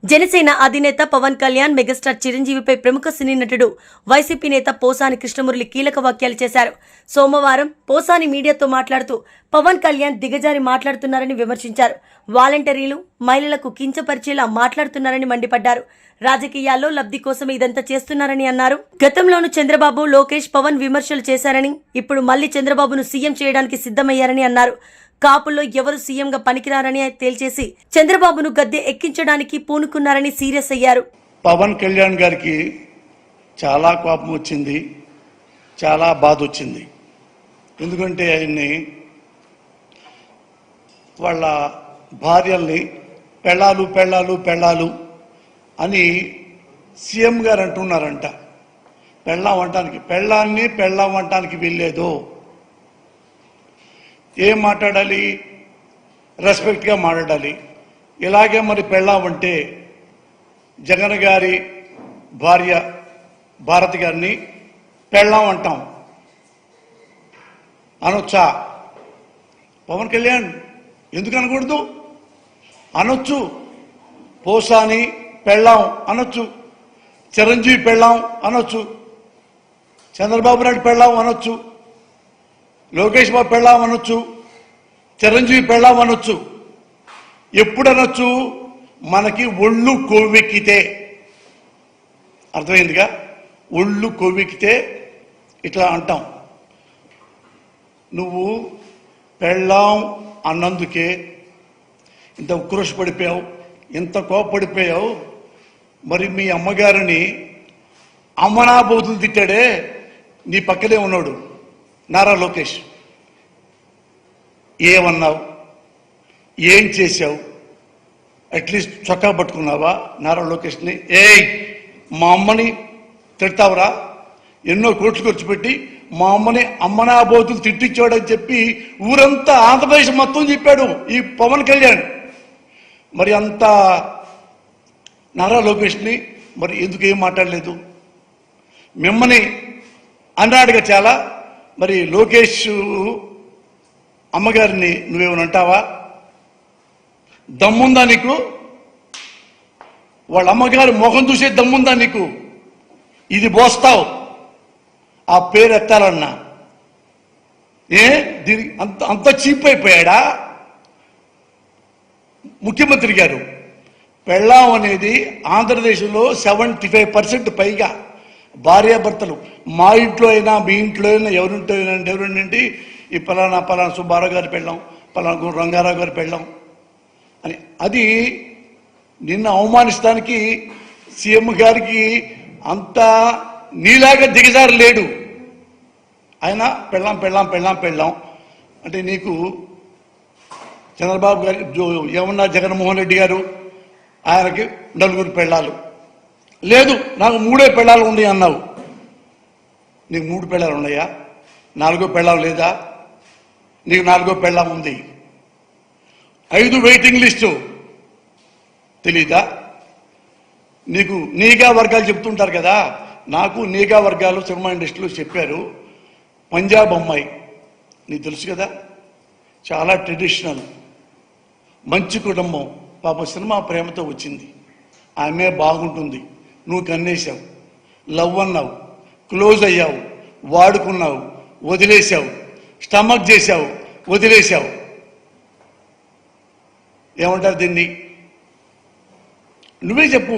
జనసేన అధినేత పవన్ కళ్యాణ్ మెగాస్టార్ చిరంజీవిపై ప్రముఖ సినీ నటుడు వైసీపీ నేత పోసాని కృష్ణమురళి కీలక వ్యాఖ్యలు చేశారు. సోమవారం పోసాని మీడియాతో మాట్లాడుతూ పవన్ కళ్యాణ్ దిగజారి మాట్లాడుతున్నారని విమర్శించారు. వాలంటీర్లు మహిళలకు కించపరిచేలా మాట్లాడుతున్నారని మండిపడ్డారు. రాజకీయాల్లో లబ్ధి కోసమే ఇదంతా చేస్తున్నారని అన్నారు. గతంలోనూ చంద్రబాబు, లోకేష్, పవన్ విమర్శలు చేశారని, ఇప్పుడు మళ్లీ చంద్రబాబును సీఎం చేయడానికి సిద్ధమయ్యారని అన్నారు. కాపుల్లో ఎవరు సీఎంగా పనికిరారని తేల్చేసి చంద్రబాబును గద్దె ఎక్కించడానికి పూనుకున్నారని సీరియస్ అయ్యారు. పవన్ కళ్యాణ్ గారికి చాలా కోపం వచ్చింది, చాలా బాధ వచ్చింది. ఎందుకంటే ఆయన్ని వాళ్ళ భార్యల్ని పెళ్ళాలు పెళ్ళాలు పెళ్ళాలు అని సీఎం గారు అంటున్నారంట. పెళ్ళాం అంటానికి పెళ్ళాన్ని పెళ్ళాం అంటానికి వీల్లేదు. ఏం మాట్లాడాలి? రెస్పెక్ట్గా మాట్లాడాలి. ఇలాగే మరి పెళ్ళామంటే జగన్ గారి భార్య భారతి గారిని పెళ్ళాం అంటాం అనొచ్చా? పవన్ కళ్యాణ్ ఎందుకు అనకూడదు? అనొచ్చు. పోసాని పెళ్ళాం అనొచ్చు, చిరంజీవి పెళ్ళాం అనొచ్చు, చంద్రబాబు నాయుడు పెళ్ళాం అనొచ్చు, లోకేష్ బాబు పెళ్ళాం అనొచ్చు, చిరంజీవి పెళ్ళాం అనొచ్చు. ఎప్పుడు అనొచ్చు? మనకి ఒళ్ళు కొవ్వెక్కితే. అర్థమైందిగా? ఒళ్ళు కొవ్వెక్కితే ఇట్లా అంటాం. నువ్వు పెళ్ళాం అన్నందుకే ఇంత ఉక్రోషపడిపోయావు, ఇంత కోపడిపోయావు. మరి మీ అమ్మగారిని అమ్మనాబోతులు తిట్టాడే నీ పక్కనే ఉన్నాడు నారా లోకేష్. ఏమన్నావు? ఏం చేశావు? అట్లీస్ట్ చొక్కా పట్టుకున్నావా నారా లోకేష్ని? ఏయ్, మా అమ్మని తిడతావురా? ఎన్నో కోట్లు ఖర్చు పెట్టి మా అమ్మని అమ్మనాబోతులు తిట్టించాడని చెప్పి ఊరంతా ఆంధ్రప్రదేశ్ మొత్తం చెప్పాడు ఈ పవన్ కళ్యాణ్. మరి అంత నారా లోకేష్ని మరి ఎందుకు ఏం మాట్లాడలేదు? మిమ్మల్ని అన్నాడుగా చాలా. మరి లోకేష్ అమ్మగారిని నువ్వేమని అంటావా? దమ్ముందా నీకు? వాళ్ళ అమ్మగారి మొహం చూసే దమ్ముందా నీకు? ఇది బోస్తావు ఆ పేరు ఎత్తాలన్నా. దీనికి అంత చీప్ అయిపోయాడా ముఖ్యమంత్రి గారు? పెళ్ళాం అనేది ఆంధ్రదేశంలో 75% పైగా భార్యాభర్తలు. మా ఇంట్లో అయినా మీ ఇంట్లో అయినా ఎవరుంటే ఈ పలానా సుబ్బారావు గారి పెళ్ళాం, పలానా రంగారావు గారి పెళ్ళాం అని. అది నిన్న అవమానిస్తానికి సీఎం గారికి అంత నీలాగా దిగజారు లేడు. ఆయన పెళ్ళాం పెళ్ళాం పెళ్ళాం పెళ్ళాం అంటే నీకు చంద్రబాబు గారి ఏమన్నా జగన్మోహన్ రెడ్డి గారు ఆయనకి 4 పెళ్ళాలు లేదు, నాకు 3 పెళ్ళాలు ఉన్నాయి అన్నావు. నీకు 3 పెళ్ళాలు ఉన్నాయా? 4 పెళ్ళాలు లేదా? నీకు 4 పెళ్ళాం ఉంది. 5 వెయిటింగ్ లిస్టు తెలీదా నీకు? నీగా వర్గాలు చెప్తుంటారు కదా. నాకు నీగా వర్గాలు సినిమా ఇండస్ట్రీలో చెప్పారు. పంజాబ్ అమ్మాయి నీకు తెలుసు కదా, చాలా ట్రెడిషనల్, మంచి కుటుంబం. పాప సినిమా ప్రేమతో వచ్చింది. ఆమె బాగుంటుంది. నువ్వు కన్నేసావు, లవ్ అన్నావు, క్లోజ్ అయ్యావు, వాడుకున్నావు, వదిలేసావు, స్టమక్ చేశావు, వదిలేసావు. ఏమంటారు దీన్ని? నువ్వే చెప్పు.